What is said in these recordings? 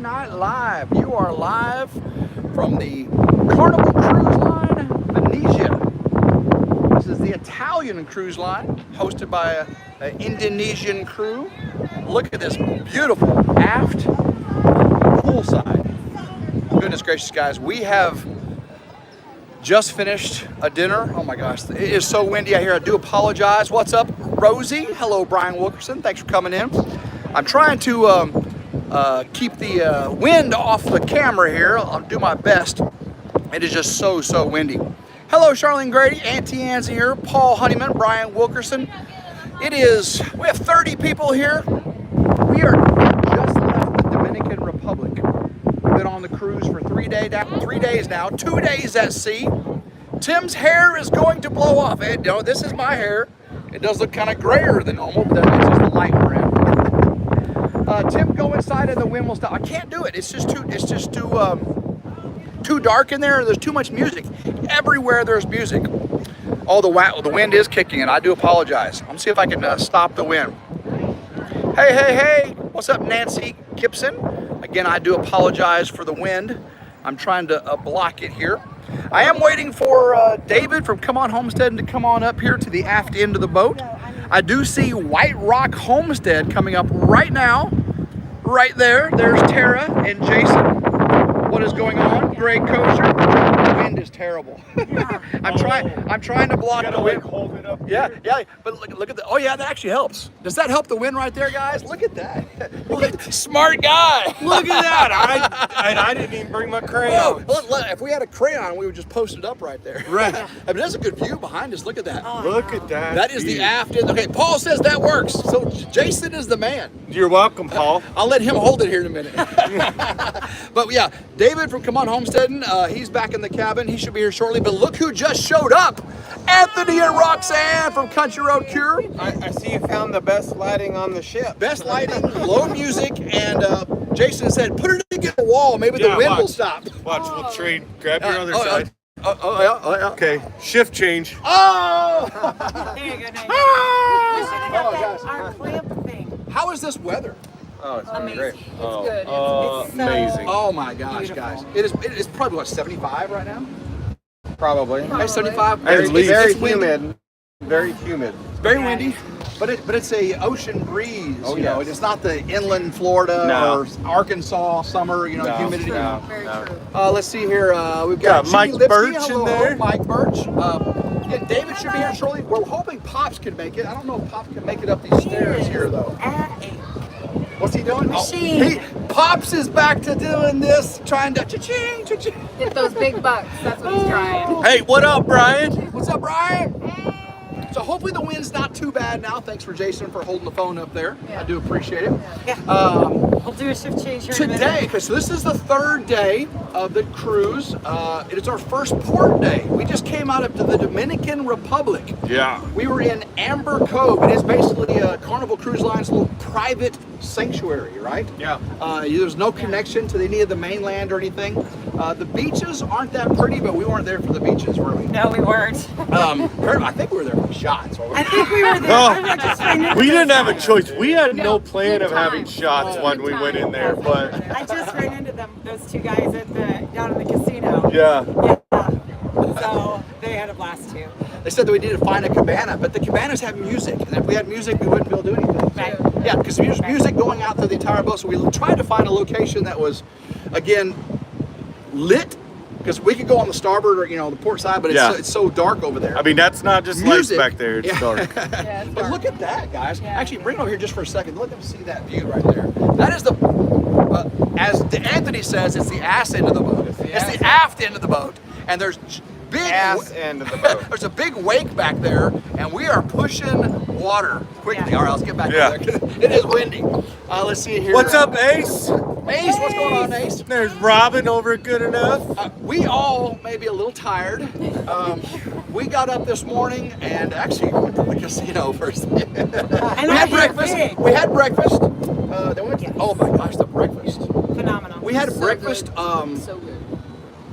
Night Live. You are live from the Carnival Cruise Line, Venezia. This is the Italian cruise line, hosted by an Indonesian crew. Look at this beautiful aft poolside. Goodness gracious, guys. We have just finished a dinner. Oh my gosh, it is so windy out here. I do apologize. What's up, Rosie? Hello, Brian Wilkerson. Thanks for coming in. I'm trying to keep the wind off the camera here. I'll do my best. It is just so windy. Hello, Charlene Grady, Auntie Ann's here, Paul Honeyman, Brian Wilkerson. We have 30 people here. We are just left the Dominican Republic. We've been on the cruise for 3 days now, 2 days at sea. Tim's hair is going to blow off. This is my hair. It does look kind of grayer than normal, but it's just a light brown. Tim, go inside and the wind will stop. I can't do it. It's just too dark in there. There's too much music. Everywhere there's music. Oh, the wind is kicking and I do apologize. I'm gonna see if I can stop the wind. Hey. What's up, Nancy Gibson? Again, I do apologize for the wind. I'm trying to block it here. I am waiting for David from Come On Homestead to come on up here to the aft end of the boat. I do see White Rock Homestead coming up right now. Right there. There's Tara and Jason. What is going on? Greg Kosher. The wind is terrible. Yeah. I'm trying to block the wind. Hold it up. Yeah. But look at the. Oh yeah, that actually helps. Does that help the wind right there, guys? Look at that. Smart guy. Look at that. I didn't even bring my crayon. If we had a crayon, we would just post it up right there. Right. I mean, that's a good view behind us. Look at that. Oh, Look at that. That is the aft end. Okay, Paul says that works. So Jason is the man. You're welcome, Paul. I'll let him hold it here in a minute. But yeah, David from Come On Homestead, he's back in the cabin. He should be here shortly. But look who just showed up. Anthony and Roxanne from Country Road Cure. I see you found the best lighting on the ship. Best lighting, low music, and Jason said, put it against the wall. Maybe the wind will stop. Watch, we'll trade. Grab your other side. Yeah. Okay, shift change. Oh! There you go. Guys. Our clamp thing. How is this weather? Oh, it's Amazing. great. It's good. It's amazing. Oh my gosh, beautiful. guys. It is probably, what, 75 right now? Probably. Okay, 75. It's Very humid. Very humid. It's very windy, but it's a ocean breeze. Oh, you know, yes. it's not the inland Florida or Arkansas summer, humidity. Very true. Let's see here. We've got Mike Jimmy Lipsky. Birch Hello, in there. Mike Birch. Yeah, David should be here shortly. We're hoping Pops can make it. I don't know if Pops can make it up these stairs here though. What's he doing? Machine. Pops is back to doing this, trying to cha-ching. Hit those big bucks. That's what he's trying. Hey, what up, Brian? What's up, Brian? So hopefully the wind's not too bad now. Thanks for Jason for holding the phone up there. Yeah. I do appreciate it. Yeah. Um, We'll do a shift change here in a minute. Today, because this is the third day of the cruise. It is our first port day. We just came out of the Dominican Republic. Yeah. We were in Amber Cove. It is basically a Carnival Cruise Line's little private sanctuary, right? Yeah. There's no connection to any of the mainland or anything. The beaches aren't that pretty, but we weren't there for the beaches, were we? No, we weren't. I think we were there for shots. I think we were there. No, we didn't have a choice. We had no plan good of having time. shots when we went in there, but I just ran into those two guys down in the casino. yeah. So they had a blast too. They said that we needed to find a cabana, but the cabanas have music, and if we had music, we wouldn't be able to do anything. Right. Yeah, because there's music going out through the entire boat, so we tried to find a location that was, again, lit, because we could go on the starboard or the port side, but it's so dark over there. I mean, that's not just lights back there. It's dark. Yeah, it's But dark. look at that, guys. Yeah. Actually, bring it over here just for a second. Let them see that view right there. That is the, as Anthony says, it's the ass end of the boat. It's the aft end of the boat, and there's big Ass end of the boat. There's a big wake back there, and we are pushing water quickly. Yeah. All right, let's get back Yeah. there. It is windy. Let's see here. What's up, Ace? Ace? What's going on, Ace? There's Robin over at Good Enough. We all may be a little tired. We got up this morning and actually went to the casino first. We had breakfast. We had breakfast. Then we went to, oh my gosh, the breakfast. Phenomenal. We had So breakfast. good. So good.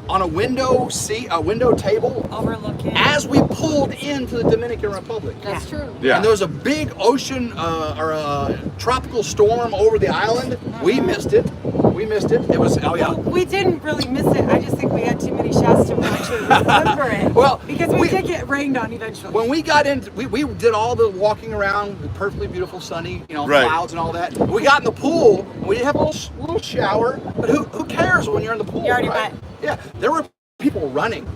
on a window seat, a window table, Overlooking. as we pulled into the Dominican Republic. That's true. Yeah. And there was a big ocean or a tropical storm over the island. We missed it. We missed it. It was, oh yeah. Well, we didn't really miss it. I just think we had too many shots to actually remember it. Well, because we did get rained on eventually. When we got in, we did all the walking around, perfectly beautiful, sunny, Right. clouds and all that. We got in the pool. We did have a little shower, but who cares when you're in the pool? You're already right? wet. Yeah, there were people running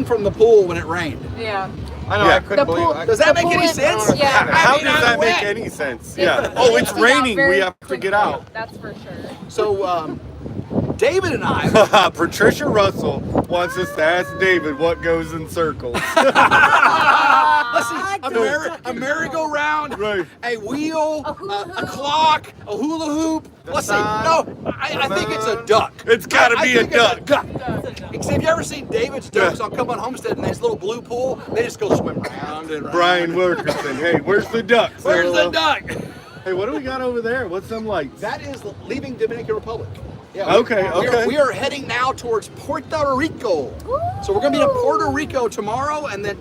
from the pool when it rained. Yeah. I know, Yeah. I couldn't believe it. Does that The make any pool- sense? Yeah. How I mean, does I'm that make wet. any sense? It- Yeah. it Oh, it's emptied out raining. very We have to quickly. get out. That's for sure. So, David and I, Patricia Russell wants us to ask David what goes in circles. let's see, a merry-go-round, Right. a wheel, A hula a hoop. clock, a hula hoop. Let's see. sun, No, I think it's a duck. It's gotta I be a think it's duck. Except, have you ever seen David's ducks on Come On Homestead in this little blue pool? They just go swim around and around. Brian Wilkerson. Hey, where's the ducks? Where's the duck? Hey, what do we got over there? What's them lights? That is leaving Dominican Republic. Yeah, Okay, okay. We are heading now towards Puerto Rico. So we're going to be in Puerto Rico tomorrow, and then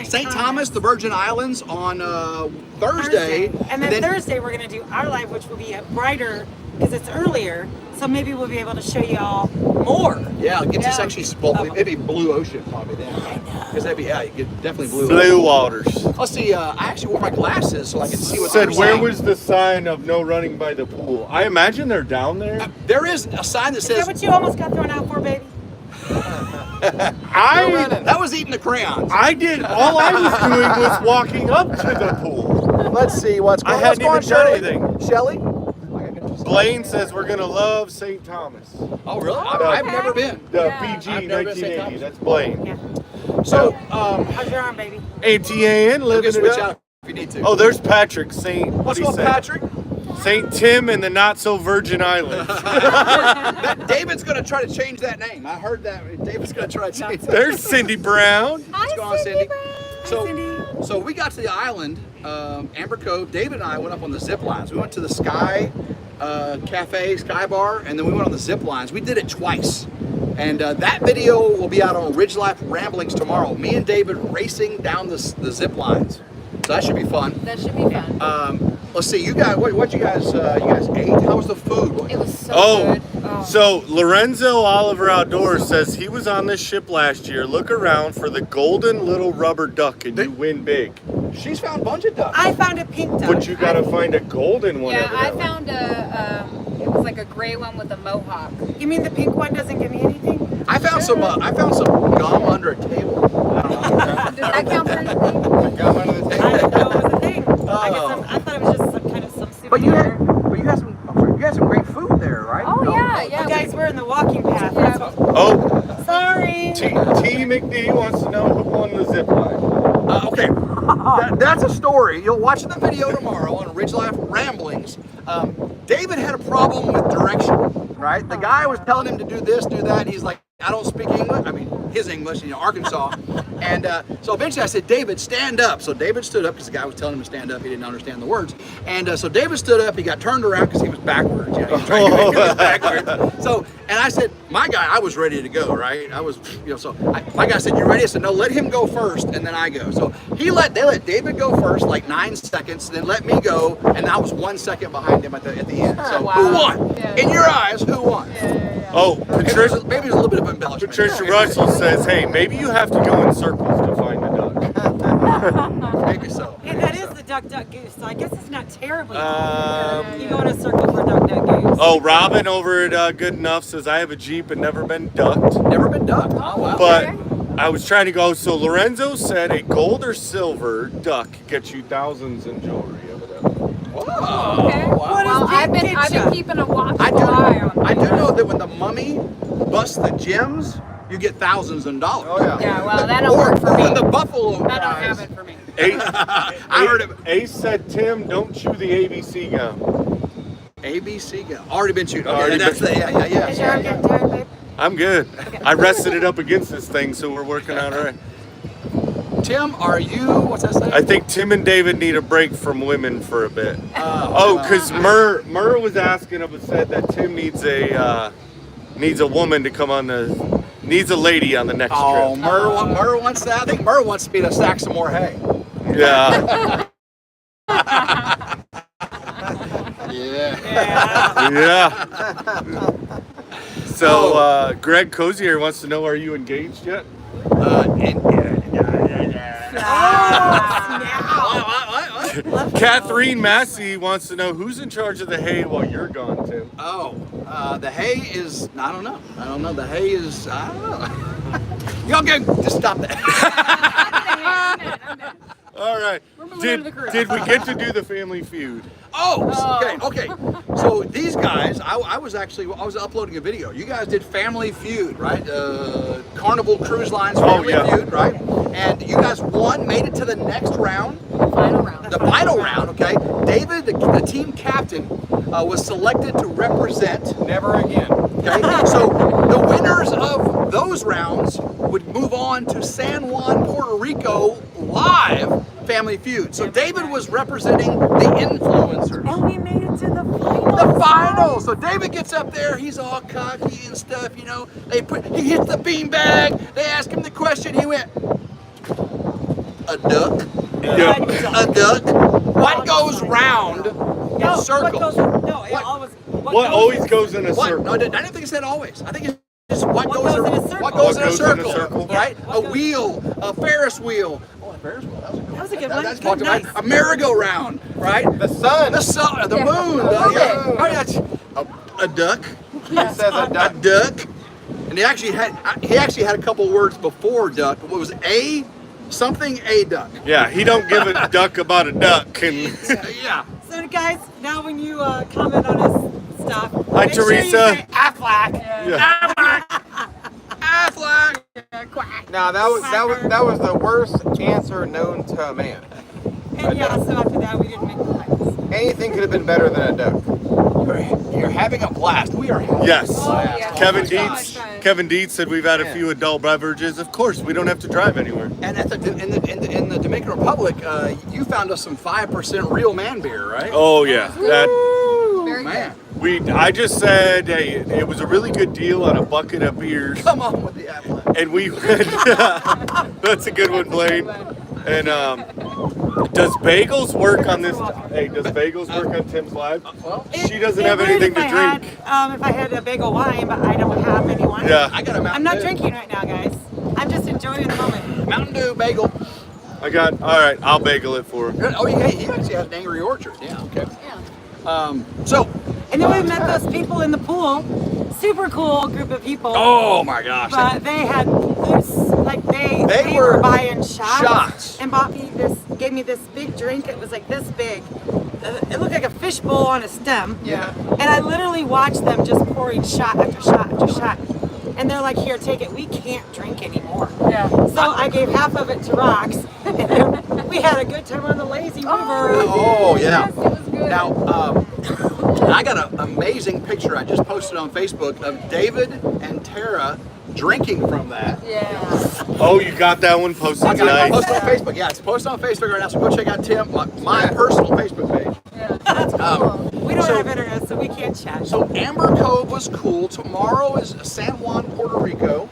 St. Thomas, the Virgin Islands, on Thursday. And then Thursday we're gonna do our live, which will be brighter because it's earlier. So maybe we'll be able to show you all more. Yeah, it gets us Yeah. actually, well, maybe blue ocean probably then. Because that'd be, yeah, you get definitely blue. Blue waters. Let's see, I actually wore my glasses so I could see what Said, they're where saying. was the sign of no running by the pool? I imagine they're down there. There is a sign that Is that says, what you almost got thrown out for, baby? that was eating the crayons. I did. All I was doing was walking up to the pool. Let's see what's I going on. hadn't even What's done going on, anything. Shelly? Blaine says we're gonna love St. Thomas. Oh, really? Okay. I've never been. The Yeah. PG I've never been to St. 1980. Thomas. That's Blaine. Yeah. So, How's your arm, baby? ATAN you living can it switch up. out if you need to. Oh, there's Patrick. Saint. what's What going he on, say? Patrick? Saint Tim and the Not So Virgin Islands. David's going to try to change that name. I heard that. David's going to try to change that. There's Cindy Brown. What's going on, Cindy? So, Cindy. so we got to the island, Amber Cove. David and I went up on the zip lines. We went to the Sky Cafe, Sky Bar, and then we went on the zip lines. We did it twice. And that video will be out on RidgeLife Ramblings tomorrow. Me and David racing down the zip lines. So that should be fun. That should be fun. Let's see, you guys, what you guys ate? How was the food? It was so Oh, good. Oh. so Lorenzo Oliver Outdoors says he was on this ship last year. Look around for the golden little rubber duck and you win big. She's found a bunch of ducks. I found a pink duck. But you gotta find a golden one. Yeah, I evidently. found it was like a gray one with a mohawk. You mean the pink one doesn't give me anything? I found some gum under a table. I don't know. Does that count for anything? Gum under the I table. didn't know it was a thing. Oh. I thought it was just some kind of some souvenir. But you had some great food there, right? Oh yeah, yeah. You guys were in the walking path. Yeah. That's what, Oh, sorry. T McD wants to know who won the zip line. Okay, that's a story. You'll watch the video tomorrow on RidgeLife Ramblings. David had a problem with direction, right? The guy was telling him to do this, do that, and he's like, I don't speak English. I mean, his English, Arkansas. And so eventually I said, David, stand up. So David stood up because the guy was telling him to stand up. He didn't understand the words. And so David stood up. He got turned around because he was backwards. He was trying to make it backwards. So, and I said, my guy, I was ready to go, right? I was, my guy said, you ready? I said, no, let him go first, and then I go. So they let David go first, like 9 seconds, then let me go, and I was 1 second behind him at the end. So Wow. who won? Yeah. In your eyes, who won? Oh, Maybe there's a little bit of embellishment. Patricia Russell says, hey, maybe you have to go in circles to find the duck. Maybe so. Yeah, that is the duck, duck, goose. So I guess it's not terribly. Um, You go in a circle for duck, duck, goose. Oh, Robin over at Good Enough says, I have a Jeep and never been ducked. Never been ducked. Oh, wow. But I was trying to go, so Lorenzo said a gold or silver duck gets you thousands in jewelry evidently. Whoa. Okay. Wow. Well, I've been picture? keeping a watchful I eye on. do know that when the mummy busts the gems, you get thousands in dollars. Oh yeah. Yeah, well, that don't work for Or me. when the buffalo That don't dies. have it for me. I heard it. Ace said, Tim, don't chew the ABC gum. ABC go. Already been chewed. Okay, Already that's been- yeah. Is your arm getting tired, babe? I'm good. I rested it up against this thing, so we're working out all right. Tim, are you? What's that say? I think Tim and David need a break from women for a bit. Oh, Because Murr was asking said that Tim needs a woman to come on the Needs a lady on the next Oh, trip. Murr wants that. I think Murr wants me to stack some more hay. Yeah. Yeah. Yeah. So, Greg Cozier wants to know, are you engaged yet? Catherine Massey wants to know, who's in charge of the hay while you're gone, Tim? Oh, the hay is, I don't know. I don't know. The hay is, I don't know. Y'all go, just stop that. All right. Did we get to do the family feud? Oh, okay. So these guys, I was uploading a video. You guys did Family Feud, right? Carnival Cruise Line's Family Feud, right? And you guys made it to the next round. The final round, okay. David, the team captain, was selected to represent. Never again. Okay, so the winners of those rounds would move on to San Juan, Puerto Rico live Family Feud. So David was representing the influencers. And we made it to the final. The final. So David gets up there, he's all cocky and stuff, you know. He hits the beanbag, they ask him the question, he went, a duck? Yeah. A duck? What goes round in circles? What always goes in a circle? No, I didn't think it said always. I think it's what goes in a circle, right? A wheel, a Ferris wheel. Oh, a Ferris wheel. That was a good one. That's Good, nice. a merry-go-round, right? The sun. The moon. A duck. He says a duck. A duck. And he actually had a couple words before duck. What was a duck? Yeah, he don't give a duck about a duck. And Yeah. So guys, now when you comment on his stuff, Hi, make sure you Teresa. say Aflac. yeah. Aflac. Now that was the worst answer known to a man. And yeah, so after that we didn't make the finals. Anything could have been better than a duck. You're having a blast. We are having Yes. a blast. yeah. Kevin Oh, Dietz. fun. Kevin Dietz said we've had a few adult beverages. Of course, we don't have to drive anywhere. And in the Dominican Republic, you found us some 5% real man beer, right? Oh yeah, that Very Man, I just said, hey, it was a really good deal on a bucket of beers, come on with the Aflac. and we went. That's a good one, Blaine. And does bagels work on this? Hey, does bagels work on Tim's live? She doesn't have would anything if to I drink. Had, if I had a bagel wine, but I don't have any wine. Yeah, I got a Mountain I'm not Dew. drinking right now, guys. I'm just enjoying the moment. Mountain Dew bagel. I got. All right, I'll bagel it for her. Oh, he actually has an Angry Orchard. Yeah, okay. Yeah. So, And then we met those people in the pool. Super cool group of people. oh my gosh. But they had loose, like they were were buying shots. shots. And gave me this big drink. It was like this big. It looked like a fishbowl on a stem. Yeah. And I literally watched them just pouring shot after shot after shot. And they're like, here, take it. We can't drink anymore. Yeah. So I gave half of it to Rox. And then we had a good time on the lazy river. Oh, yeah. Yes, it was good. Now, I got an amazing picture I just posted on Facebook of David and Tara drinking from that. Yeah. Oh, you got that one posted I got it tonight. posted on Facebook. Yeah, it's posted on Facebook right now, so go check out my personal Facebook page. Yeah. That's cool. We don't So- have internet, so we can't chat. So Amber Cove was cool. Tomorrow is San Juan, Puerto Rico.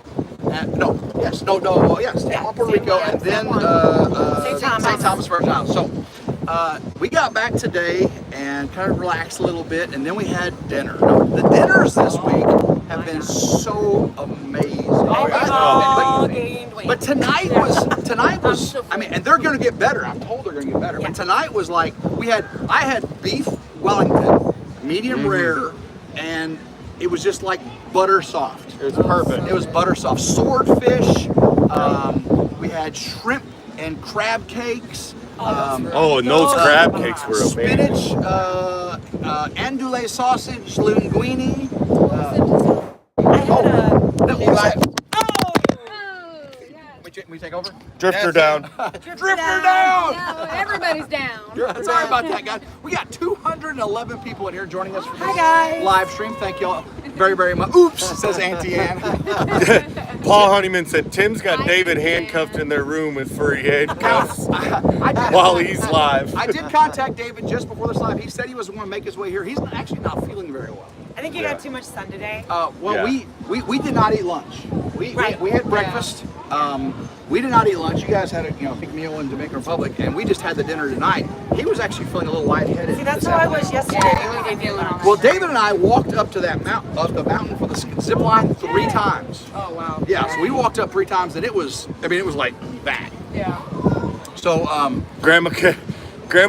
San Juan, Puerto Rico, and then St. Thomas Virgin Islands. So we got back today and kind of relaxed a little bit, and then we had dinner. Now, the dinners this week have been so amazing. all gained weight. But tonight was, I mean, and they're going to get better. I'm told they're going to get better. But tonight was like, I had beef Wellington, medium rare, and it was just like butter soft. It was perfect. It was butter soft. Swordfish. We had shrimp and crab cakes. Oh, and those crab cakes were amazing. Spinach, andouille sausage, linguine. I had a. We take over? Drifter down. Drifter down! No, everybody's down. Sorry about that, guys. We got 211 people in here joining us for Hi, this guys. live stream. Thank you all very, very much. Oops, says Auntie Ann. Paul Honeyman said Tim's got David handcuffed in their room with furry handcuffs I did, while he's live. I did contact David just before this live. He said he was going to make his way here. He's actually not feeling very well. I think you got too much sun today. Well, Yeah. we did not eat lunch. We Right. had breakfast. We did not eat lunch. You guys had a big meal in Dominican Republic, and we just had the dinner tonight. He was actually feeling a little lightheaded. See, that's this how I afternoon. was yesterday. Yeah, we did lunch. Well, David and I walked up to that mountain for the zip line 3 times. Oh wow. Yeah, so we walked up 3 times, and it was like that. Yeah. So, Grandma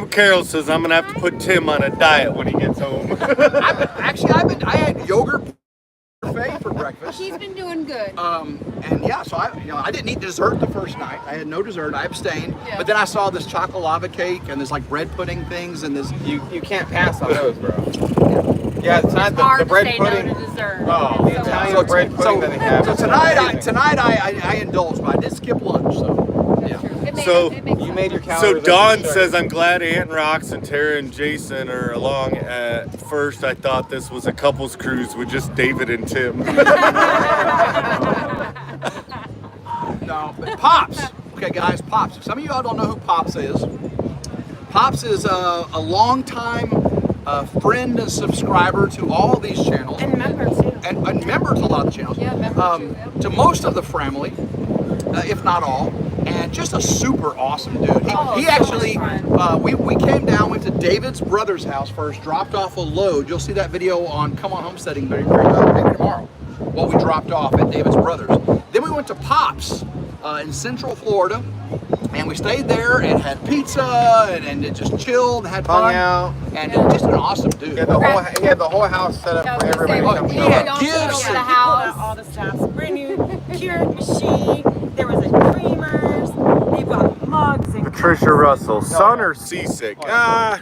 Carol says I'm gonna have to put Tim on a diet when he gets home. I had yogurt parfait for breakfast. He's been doing good. And yeah, so I didn't eat dessert the first night. I had no dessert. I abstained. Yeah. But then I saw this chocolate lava cake and this like bread pudding things and this. You can't pass on those, bro. Yeah, tonight It's hard the bread to say pudding. no to dessert. Oh, the It's so Italian hard. bread pudding that they have. So is tonight amazing. I indulged, but I did skip lunch. So yeah. So, It makes You sense. made your So calories. Dawn says, I'm glad Aunt Rox and Tara and Jason are along. At first, I thought this was a couples cruise with just David and Tim. No, but Pops. Okay, guys, Pops. Some of y'all don't know who Pops is. Pops is a longtime friend and subscriber to all these channels. And member too. And member to a lot of the channels. Yeah, member too, yeah. To most of the Framily, if not all, and just a super awesome dude. Oh, He so actually, much fun. we came down, went to David's brother's house first, dropped off a load. You'll see that video on Come On Homesteading maybe tomorrow. What we dropped off at David's brother's. Then we went to Pops in Central Florida, and we stayed there and had pizza and it just chilled and had Hung fun. out. And just an awesome dude. He had the whole house set up for everybody to come He show had up. gifts. The He pulled out house. all the stuff. Brand new Keurig machine. There was a creamers. They bought mugs and Patricia Russell, son or seasick? no.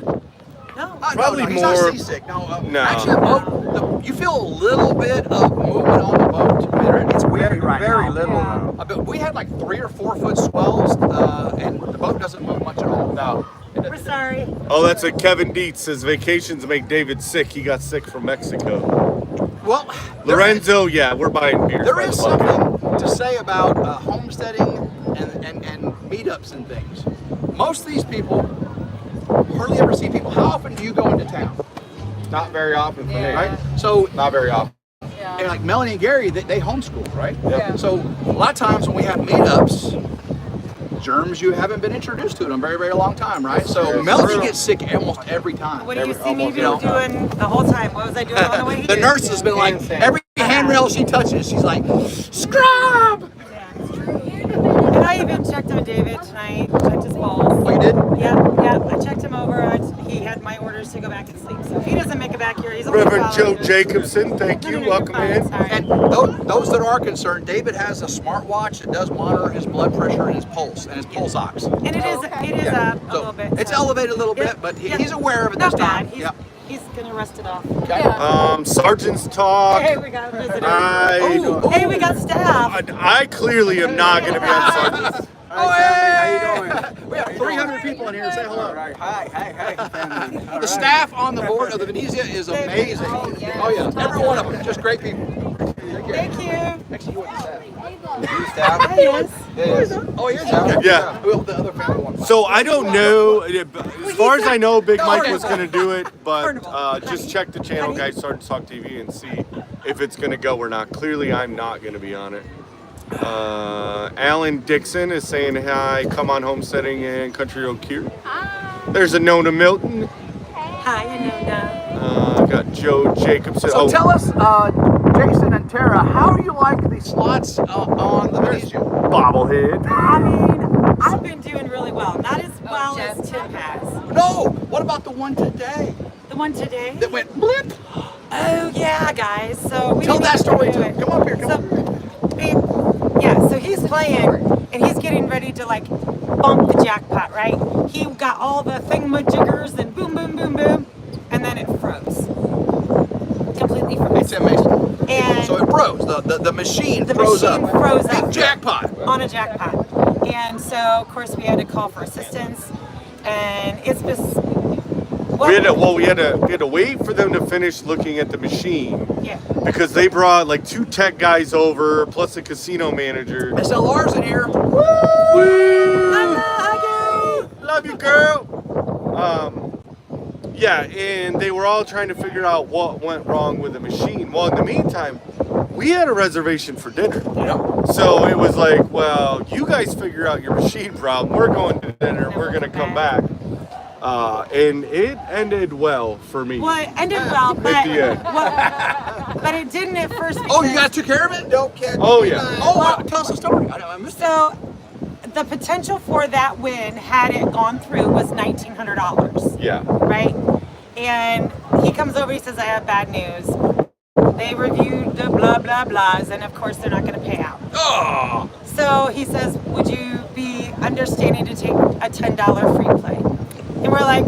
Probably he's not more- seasick. No, No. Actually, you feel a little bit of movement on the boat. It's weird right Very now. little. Yeah. But we had like 3 or 4 foot swells, and the boat doesn't move much at all. No. We're sorry. Oh, that's what Kevin Dietz says. Vacations make David sick. He got sick from Mexico. Well, Lorenzo, yeah, we're buying beer. there is something to say about homesteading and meetups and things. Most of these people hardly ever see people. How often do you go into town? Not very often for me. Yeah. Right? So, Not very often. Yeah. and like Melanie and Gary, they homeschool, right? Yeah. So a lot of times when we have meetups, germs you haven't been introduced to in a very, very long time, right? So Yes. Melanie gets sick almost every time. What do you see me almost every time. doing the whole time? What was I doing on the way here? The nurse has been like, Insane. every handrail she touches, she's like, scrub! Yeah, it's true. And I even checked on David tonight. Checked his pulse. Oh, you did? Yeah. I checked him over. He had my orders to go back and sleep. So if he doesn't make it back here, he's a little Reverend Joe foul. Jacobson, thank No, you. no, you're Welcome fine. in. Sorry. And those that are concerned, David has a smartwatch that does monitor his blood pressure and his pulse ox. And it is up a So little bit. it's so- elevated a little Yeah, bit, but yeah. he's aware of it Not this time. bad. Yeah. He's gonna rust it off. Okay. Yeah. Sergeant's talk. Hey, we got visitors. Oh, Hey, we got staff. I clearly am not going to be on Sergeant's. Oh, hey! We have 300 people in here. Say hello. Hi. The staff on the board of the Venezia is amazing. Oh, yeah. Oh, yeah. Every one of them. Just great people. Thank you. Next to you, what's that? You staff? Hi, yes. Yes. Oh, here's that. Yeah. Well, the other family one. So I don't know. As far as I know, Big Mike was going to do it, but just check the channel, guys, Sergeant's Talk TV, and see if it's going to go or not. Clearly, I'm not going to be on it. Alan Dixon is saying hi. Come on, homesteading and Country Road Cure. There's a Nona Milton. Hi, Anona. Got Joe Jacobson. So tell us, Jason and Tara, how do you like the slots on the Venezia? Bobblehead. I mean, I've been doing really well. Not as well Jeff. as Tim has. No. What about the one today The one today? that went blip? Oh yeah, guys. So we Tell didn't that even story do too. it. Come up here. Come up. So he's playing and he's getting ready to like bump the jackpot, right? He got all the thingamajiggers and boom, boom, boom, boom, and then it froze. Completely It's froze. amazing. And So it froze. The machine the froze machine up. froze Big up jackpot. on a jackpot. And so of course we had to call for assistance. And it's just We had to wait for them to finish looking at the machine. Yeah. Because they brought like 2 tech guys over, plus a casino manager. SLR's in here. Love you, girl. Yeah, and they were all trying to figure out what went wrong with the machine. Well, in the meantime, we had a reservation for dinner. Yep. So it was like, well, you guys figure out your machine problem. We're going to dinner. We're going to come back. And it ended well for me. Well, it ended well, but At the end. but it didn't at first. Oh, you because- guys took care of it? Don't catch Oh, me yeah. lying. Oh, tell us a story. I missed it. So the potential for that win, had it gone through, was $1,900. Yeah. Right? And he comes over, he says, I have bad news. They reviewed the blah, blah, blahs, and of course they're not going to pay out. Oh, So he says, would you be understanding to take a $10 free play? And we're like,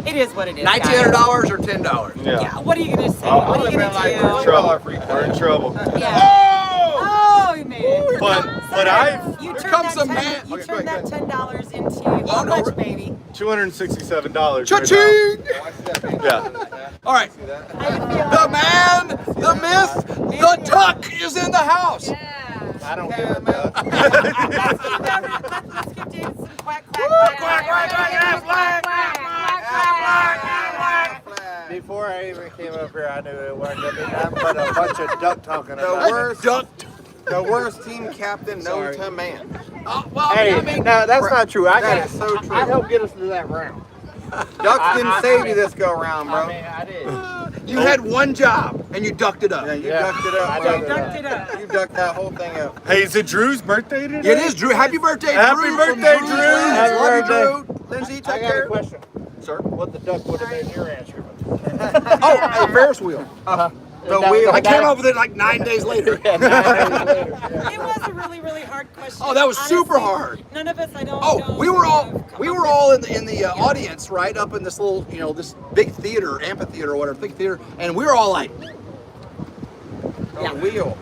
it is what it is. guys. $1,900 or $10? Yeah. Yeah, what are you going to say? Oh, What are you going to like, do? we're Trouble. We're in trouble. Yeah. Oh, he made it. But I've You Here turned comes that the man. You Okay, turned go that ahead. $10 into Oh, how no. much, baby? $267. Cha-ching! Yeah. All right. The man, the myth, the duck is in the house. Yeah. I don't give a duck. Let's give David some quack, quack, quack, Before I even came up here, I knew it wasn't gonna be nothing but a bunch of duck talking The about it. worst, Duck. the worst team captain known to man. Well, Hey, I mean, no, that's not true. That is so true. I helped get us to that round. Ducks didn't save you this go round, bro. I mean, I did. you had one job and you ducked it up. Yeah, you Yeah. ducked it up, I bro. Ducked it up. You ducked that whole thing up. Hey, is it Drew's birthday today? It is Drew. Happy birthday, Happy Drew. birthday, from Drew. Lens. Happy Love you, birthday. Drew. Lindsay, I take got a care. question. Sir. What the duck would have been your answer? Oh, a Ferris wheel. The wheel. I came up with it like 9 days later. It was a really, really hard question. Oh, that was super hard. None of us, I don't Oh, know. we were all in the audience, right up in this little, this big theater, amphitheater or whatever, big theater, and we were all like, The wheel.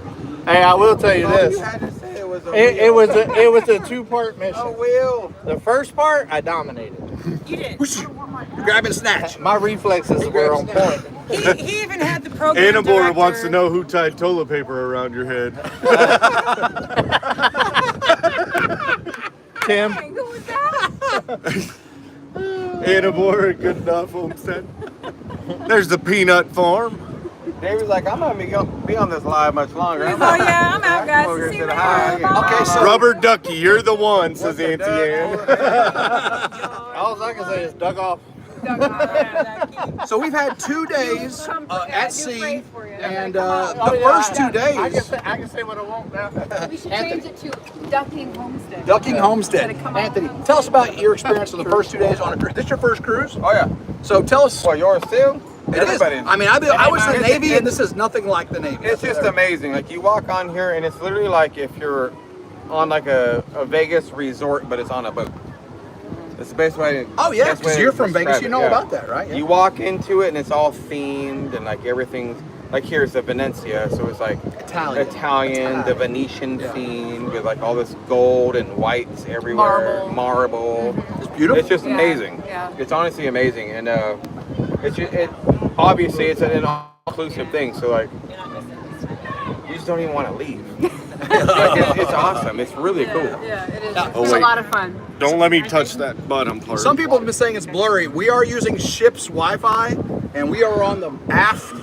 Hey, I will tell you Oh, this. you had to say it was a It wheel. was a 2-part mission. A wheel. The first part, I dominated. You did. grab and snatch. My reflexes were on point. He even had the program Annabelle director. wants to know who tied toilet paper around your head. Tim, Hey, who was that? Annabelle, good enough, Homestead. There's the peanut farm. David's like, I'm not gonna be on this live much longer. Oh, yeah, I'm out, guys. over here See to you the later. high. Bye. Okay, so Rubber ducky, you're the one, says What's Auntie the Ann. all I can say is duck off. so we've had 2 days Come at new sea, phrase for you. and Oh, the yeah, first 2 I days, can say what I want now. We should change it to Ducking Homestead. ducking homestead. Gotta come on. Anthony, tell us about your experience on the first 2 days on a cruise. This your first cruise? Oh yeah. So tell us. Well, yours too? It is. Everybody. I mean, I was in the It's- Navy, and this is nothing like the Navy. It's just amazing. Like you walk on here and it's literally like if you're on like a Vegas resort, but it's on a boat. It's the best way to. Oh yeah, best way because to you're from describe Vegas, you it, know yeah. about that, right? Yeah. You walk into it and it's all themed and like everything's like here's the Venezia, so it's like Italian, the Venetian Yeah. theme with like all this gold and whites everywhere, marble. It's beautiful. It's just Yeah, amazing. yeah. It's honestly amazing, and obviously it's an all-inclusive thing. So like, you just don't even want to leave. Like, it's awesome. It's really cool. Yeah, it is. Oh, It's wait. a lot of fun. Don't let me touch that bottom part. Some people have been saying it's blurry. We are using ship's Wi-Fi, and we are on the aft.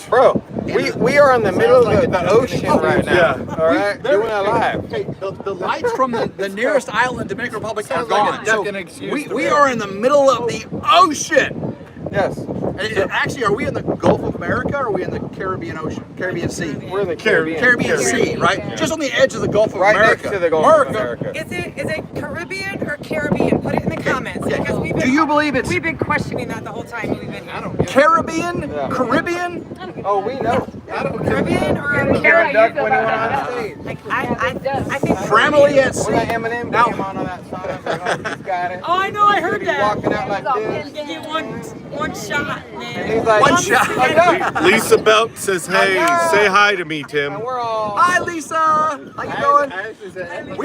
Bro, we are in the middle of the ocean right now. Yeah. All right, doing it live. Hey, the lights from the nearest island, Dominican Republic, are Sounds like a gone. So ducking excuse we, to we me. are in the middle of the ocean. Yes, And actually, are we in the Gulf of America, or are we in the Caribbean Ocean, Caribbean Sea? we're in the Caribbean. Caribbean Sea, right? Yeah. Just on the edge of the Gulf of Right America. next to the Gulf of America. Is it Caribbean or Caribbean? Put it in the comments. Okay. Because Do you believe it's we've been questioning that the whole time we've been here. Caribbean? Yeah. Caribbean? Oh, we know. Caribbean or Yeah, Carrot you duck feel when he went about on that. stage. like I think Framily at sea. When that Eminem Now- came on that song, I was like, oh, he's got it. Oh, I know, I heard He's that. walking out like this. Get one shot, man. He's like, One shot. "A duck." Lisa Belk says, "Hey, say hi to me, Tim." And we're all. Hi, Lisa. How you doing? I actually said,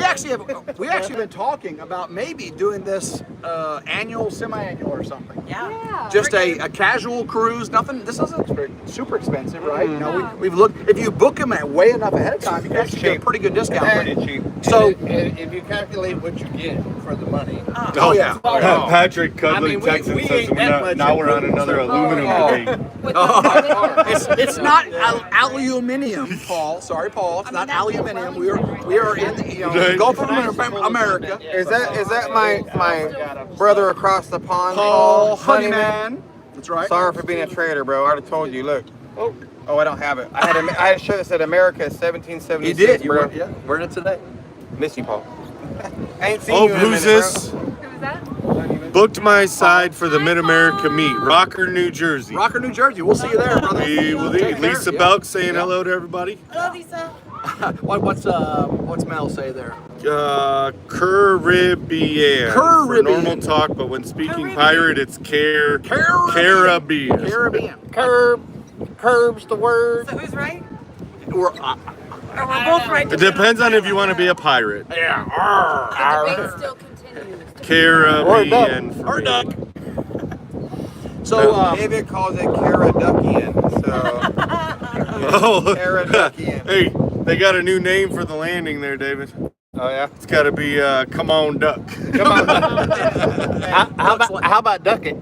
We actually been talking about maybe doing this annual, semi-annual, or something. Yeah. Just a casual cruise. Nothing. This isn't super expensive, right? You know, we've looked. If you book them at way enough ahead of time, you can actually get a pretty good discount. pretty cheap. So, And if you calculate what you get for the money. oh yeah. Patrick Cudley I mean, we texted ain't says that much now we're on another aluminum debate. With the It's not aluminium, Paul. Sorry, Paul. It's not aluminium. We are in the Gulf of America. Is that my brother across the pond? Paul Honeyman? Honeyman. That's right. Sorry for being a traitor, bro. I already told you. Look. Oh, I don't have it. I had a shirt that said America 1776. You did. You bro. were, yeah. Wearing it today. Miss you, Paul. I ain't seen Oh, you in a who's minute, this? Who was that? Booked my side for the Mid-America meet, Rocker, New Jersey. Rocker, New Jersey. We'll see you there, brother. We will Take care. Lisa Yeah. Belk saying hello to everybody. Hello, Lisa. What's Mel say there? Caribbean. Caribbean. For normal talk, but when speaking Caribbean. pirate, it's Caribbean. Caribbean. Curbs the word. So who's right? We're, Or we're both right. It depends on if you want to be a pirate. The debate still continues. Caribbean. for or me. duck. So David calls it Caraduckian. So Oh, Caraduckian. hey, they got a new name for the landing there, David. Oh yeah. It's got to be Come On Duck. Come on. how about duck it?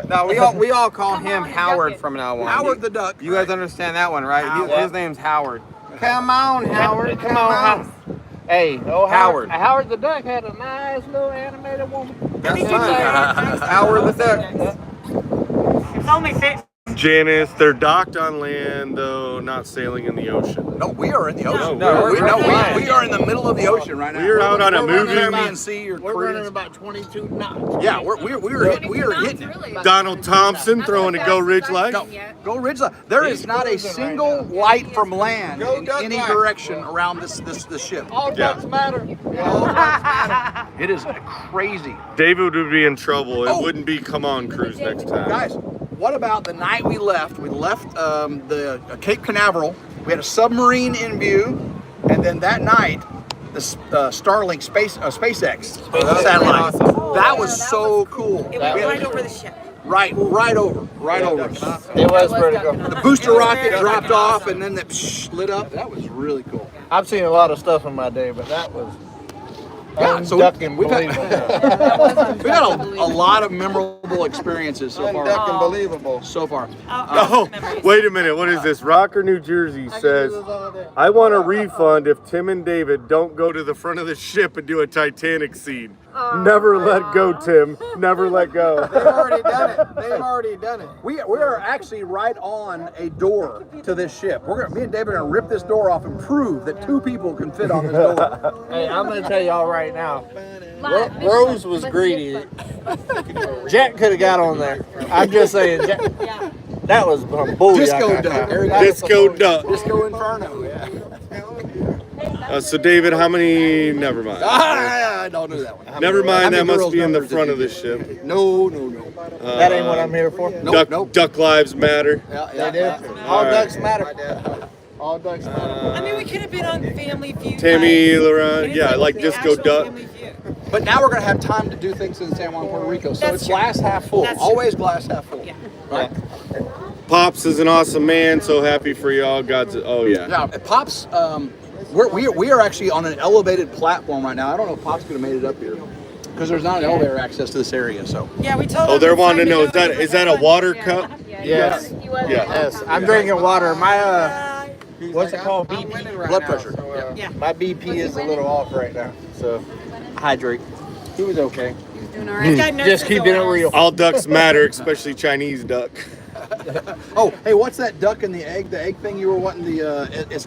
No, we all call him Howard from now on. Howard the duck. You guys understand that one, right? Howard. His name's Howard. Come on, Howard. Come on, Howard. Hey, oh Howard. Howard the duck had a nice little animated woman. That's fine. Howard the duck. It's only fit. Janice, they're docked on land, though not sailing in the ocean. No, we are in the ocean. No, we're flying. we are in the middle of the ocean right now. We're out on a We're movie. Caribbean Sea or We're running Caribbean. about 22 knots. Yeah, we are hitting it. Really? Donald Thompson throwing a Go Ridge Life. Go, go RidgeLife. There is not a single light from land Go in Duck any Life. direction around this ship. All ducks matter. It is crazy. David would be in trouble. It Oh. wouldn't be Come On Cruise next time. Guys, what about the night we left? We left the Cape Canaveral. We had a submarine in view, and then that night, the Starlink SpaceX satellite. awesome. That was so cool. It We went had- right over the ship. right over. It was pretty cool. The booster rocket dropped off, and then it lit up. That was really cool. I've seen a lot of stuff in my day, but that was Yeah, so unducking we've had, believable. we've had a lot of memorable experiences so far. Unducking believable. So far. Oh, wait a minute. What is this? Rocker, New Jersey says, I want a refund if Tim and David don't go to the front of the ship and do a Titanic scene. Never let go, Tim. Never let go. They've already done it. They've already done it. We are actually right on a door to this ship. Me and David are gonna rip this door off and prove that two people can fit on this door. Hey, I'm gonna tell y'all right now. Live. Rose was greedy. Jack could have got on there. I'm just saying, Jack, Yeah. that was some bull. Disco duck. There you go. Disco Duck. Disco Inferno. Yeah. So, David, how many? Never mind. I don't do that one. Never mind. How many That must girls' be in the numbers did front you of the get? ship. No. That ain't what I'm here for. Duck lives matter. Yeah, They do. All ducks matter. All ducks matter. I mean, we could have been on Family Feud. Tammy, guys. Laurent, And it's yeah, like the Disco actual Duck. Family Feud. But now we're gonna have time to do things in San Juan, Puerto Rico. So That's it's true. glass half full. That's true. Always glass half full. Yeah. Right? Pops is an awesome man. So happy for y'all. God's. Oh yeah. Now, Pops, we are actually on an elevated platform right now. I don't know if Pops could have made it up here because there's not an elevator access to this area. So Yeah, we told Oh, them they're to wanting to sign know it is that a water cup? Yeah. Yes. He was. Yeah. Yes, I'm drinking water. My what's it called? I'm BP. winning right blood now, pressure. so, Yeah. My BP is a little off right now, so hydrate. He was okay. He was doing all He's right. got Just keeping it real. All ducks matter, especially Chinese duck. Oh, hey, what's that duck and the egg? The egg thing you were wanting? It's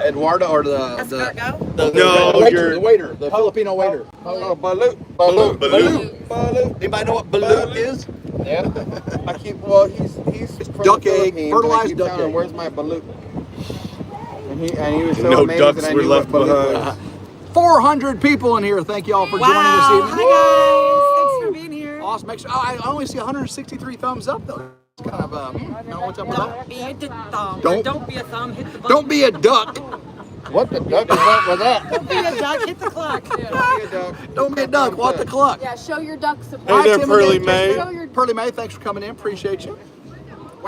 Eduardo or the Escargot? No, the waiter, the Filipino waiter. Oh, balut. Balut. Balut. Anybody know what balut is? Yeah. I keep. Well, he's duck the egg, Philippines, fertilized and I keep duck telling him, egg. "Where's my balut?" And he was so No amazed ducks that I were knew left what balut behind. was. 400 people in here. Thank you all for Wow. joining this Hi evening. guys. Thanks for being here. Awesome. Make sure, I only see 163 thumbs up though. It's kind of I don't know what's up with that. Don't be a thumb. Don't- Don't be a thumb. Hit the button. Don't be a duck. What the duck is up with that? Don't be a duck. Hit the clock. Don't be a duck. Walk the clock. Yeah, show your duck Hey support. there, Tim, Pearly again. May. Show your Pearly May, thanks for coming in. Appreciate you.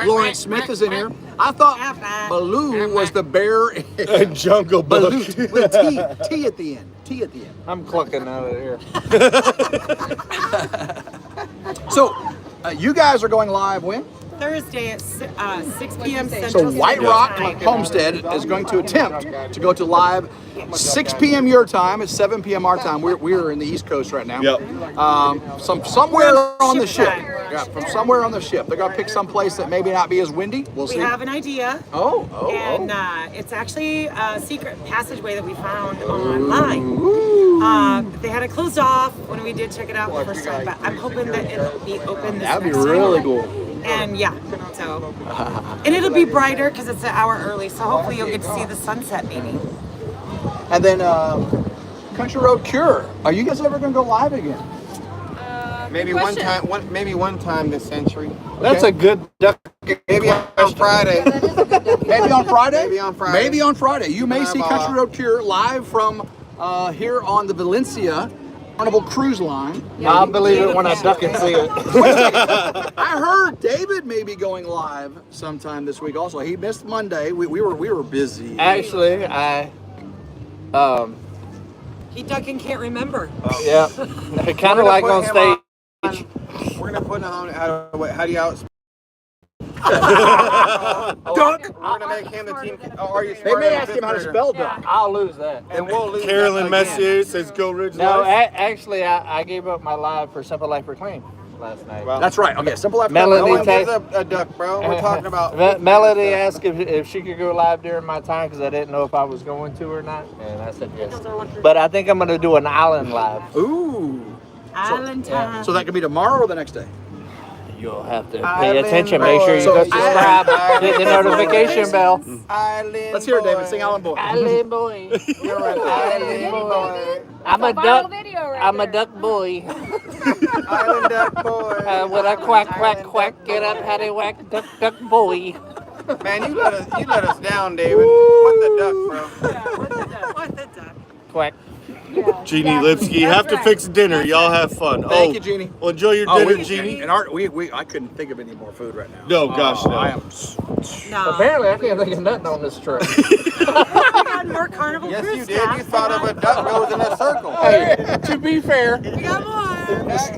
Lawrence Smith is in here. I thought Baloo was the bear. Jungle Book. Baloo with a T at the end. T at the end. I'm clucking out of here. So, you guys are going live when? Thursday at 6 p.m. Central So White Standard Rock Time. Homestead is going to attempt to go to live 6 p.m. your time. It's 7 p.m. our time. We're in the East Coast right now. Yep. Somewhere on the ship. Ship time. Yeah, from somewhere on the ship. They're gonna pick some place that maybe not be as windy. We'll We see. have an idea. And it's actually a secret passageway that we found online. They had it closed off when we did check it out the first time, but I'm hoping that it'll be open this That'd be next really time. cool. And yeah, so. And it'll be brighter because it's an hour early, so hopefully you'll get to see the sunset maybe. And then Country Road Cure. Are you guys ever gonna go live again? Maybe Good one question. time, maybe one time this century. That's a good duck. Maybe on Friday. Maybe on Friday? Maybe on Friday. Maybe on Friday. You may Keep an see eyeball Country out. Road Cure live from here on the Valencia Carnival Cruise Line. I'll believe it when I duck and see it. I heard David may be going live sometime this week also. He missed Monday. We were busy. Actually, He ducking can't remember. yeah, kind of like on stage. We're gonna put him on. How do you out? Duck. We're gonna make him the team. Oh, are you? They may ask him how to spell duck. I'll lose that. And we'll lose. Carolyn that again. Messier says go Ridge No, Life. actually, I gave up my live for Simple Life Reclaim last night. That's right. Okay, simple after Melody No one Tay- gives a duck, bro. We're talking about. Melody asked if she could go live during my time because I didn't know if I was going to or not, and I said yes. But I think I'm going to do an island live. Ooh. Island time. So that could be tomorrow or the next day. You'll have to pay Island attention. Make sure you boy. go subscribe, hit the notification bell. Island Let's hear it, boy. David. Sing Island Boy. Island boy. You're an island boy. I'm a Viral duck. video right I'm a there. duck boy. Island duck boy. With a quack, quack, quack, get up, hattie whack, duck, duck boy. Man, you let us down, David. What the duck, bro? What the duck? Quack. Jeannie Lipsky, That's have to right. fix dinner. Y'all have fun. Thank you, Jeannie. Well, enjoy your dinner, Jeannie. And I couldn't think of any more food right now. No, gosh, no. I am. No. Apparently, I can't think of nothing on this trip. We got more Carnival Yes, cruise you did. stuff. You thought of a duck goes in a circle. Hey, to be fair, We got more.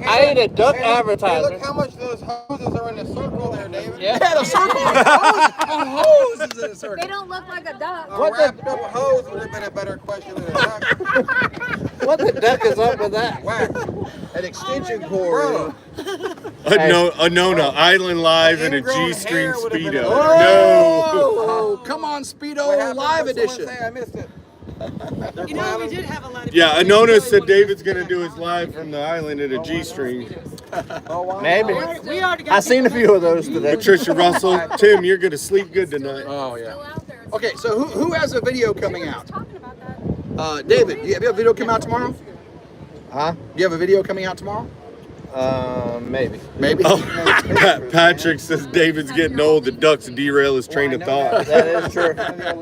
I ate a duck Hey, advertisement. look how much those hoses are in a circle there, David. Yeah. Yeah, the circle. A hose is in a They circle. don't look like a duck. A wrapped up hose would have been a better question than a duck. What the duck is up with that? Whack. An extension cord. Bro. A Nona Island Live in a Ingrown G-string hair would've been Speedo. a- No. Oh, come on, Speedo What happened? Live What'd someone edition. say? I missed it. You know, we did have a lot of Yeah, people Anona really said wanted David's to gonna see do that his live from the island in a G-string. Oh, wow. Maybe. We already got I seen a few of those today. Patricia Russell, Tim, you're gonna sleep good tonight. Oh Still yeah. out there. Okay, so who has a video coming out? Talking about that. David, do you have a video come out tomorrow? Huh? Do you have a video coming out tomorrow? Maybe. Maybe. Oh, Patrick says David's getting old. The ducks derail his train of thought. That is true.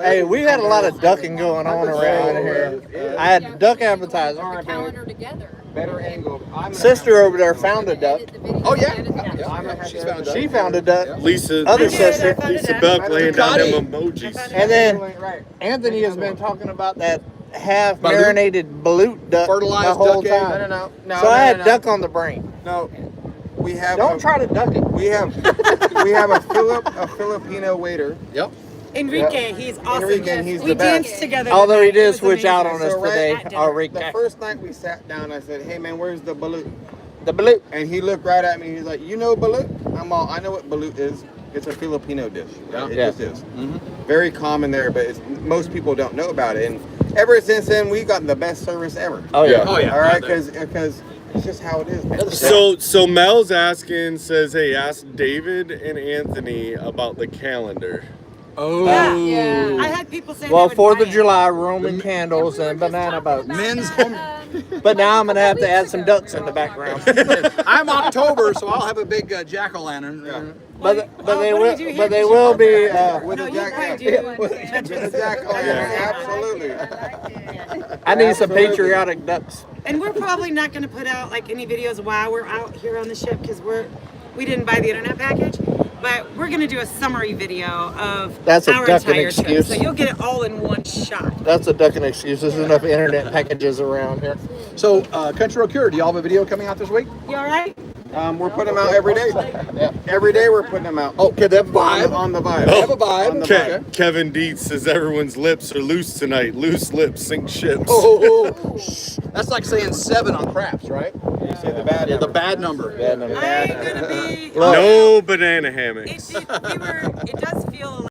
Hey, we had a lot of ducking going on around here. I had duck advertising. The calendar together. Better angle. Sister over there found a duck. Oh yeah. She's found a duck. She found a duck. Lisa, Other sister. Lisa Buck laying down them emojis. And then Anthony has been talking about that half marinated balut duck Fertilized the whole duck egg? time. No. So I had duck on the brain. No. We have. Don't try to duck it. We have a Filipino waiter. Yep. Enrique, he's awesome. Enrique, he's we the best. danced together. Although he today. It did was switch out on amazing. us So, right today. at dinner. Our The first night we sat down, I said, "Hey man, where's the balut?" the balut. And he looked right at me. He's like, "You know balut?" I know what balut is. It's a Filipino dish. Right? It Yeah. just is. Very common there, but most people don't know about it. And ever since then, we've gotten the best service ever. Oh yeah. Oh yeah. All right, because It's just how it is, man. So Mel's asking, says, hey, ask David and Anthony about the calendar. Oh. Yeah. I had people say Well, they would 4th of buy it. July, Roman candles and banana boats. Men's home. But now I'm gonna have to add some ducks in the background. I'm October, so I'll have a big jack-o'-lantern. But they what will. did you But hear? they will be. With No, a you jack, probably yeah. do. With a jack, oh, yeah, absolutely. I need some patriotic ducks. And we're probably not going to put out like any videos while we're out here on the ship because we didn't buy the internet package. But we're going to do a summary video of That's a our ducking entire trip. excuse. So you'll get it all in one shot. That's a ducking excuse. There's enough internet packages around here. So, Country Road Cure, do y'all have a video coming out this week? You all right? We're putting them out every day. Every day we're putting them out. Oh, okay, they have a vibe. On the vibe. They have a vibe. On the Okay. vibe. Kevin Dietz says everyone's lips are loose tonight. Loose lips sink ships. Oh, that's like saying 7 on craps, right? You say the bad. Yeah, the bad number. Bad number. I ain't going to be. No banana hammocks. It does feel